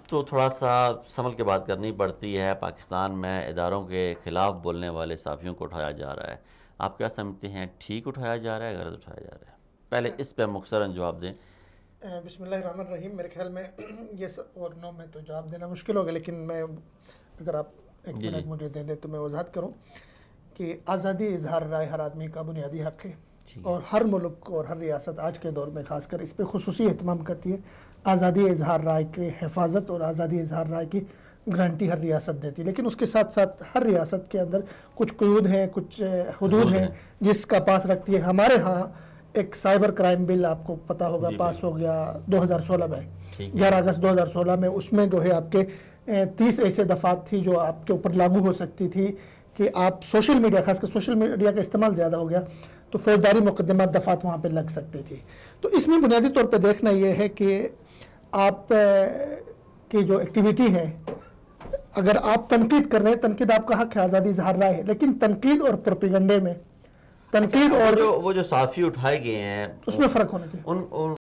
تو تھوڑا سا سنبھل کے بات کرنی پڑتی ہے. پاکستان میں اداروں کے خلاف بولنے والے صحافیوں کو اٹھایا جا رہا ہے. آپ کیا سمجھتے ہیں, ٹھیک اٹھایا جا رہا ہے, غلط اٹھایا جا رہا ہے؟ پہلے اس پہ مختصراً جواب دیں. بسم اللہ الرحمن الرحیم. میرے خیال میں یس اور نو میں تو جواب دینا مشکل ہوگا، لیکن میں اگر آپ ایک جی منٹ مجھے دے دیں تو میں وضاحت کروں کہ آزادی اظہار رائے ہر آدمی کا بنیادی حق ہے، اور ہر ملک اور ہر ریاست آج کے دور میں خاص کر اس پہ خصوصی اہتمام کرتی ہے. آزادی اظہار رائے کے حفاظت اور آزادی اظہار رائے کی گارنٹی ہر ریاست دیتی ہے، لیکن اس کے ساتھ ساتھ ہر ریاست کے اندر کچھ قیود ہیں، کچھ حدود ہیں جس کا پاس رکھتی ہے. ہمارے ہاں ایک سائبر کرائم بل آپ کو پتہ ہوگا پاس ہو گیا 2016 میں، 11 اگست 2016 میں. اس میں جو ہے آپ کے 30 ایسے دفعات تھی جو آپ کے اوپر لاگو ہو سکتی تھی کہ آپ سوشل میڈیا، خاص کر سوشل میڈیا کا استعمال زیادہ ہو گیا تو فوجداری مقدمات دفعات وہاں پہ لگ سکتی تھی. تو اس میں بنیادی طور پہ دیکھنا یہ ہے کہ آپ کی جو ایکٹیویٹی ہے، اگر آپ تنقید کر رہے ہیں، تنقید آپ کا حق ہے، آزادی اظہار رائے ہے، لیکن تنقید اور پروپیگنڈے میں تنقید اور وہ جو صحافی اٹھائے گئے ہیں اس میں فرق ہونا چاہیے. ان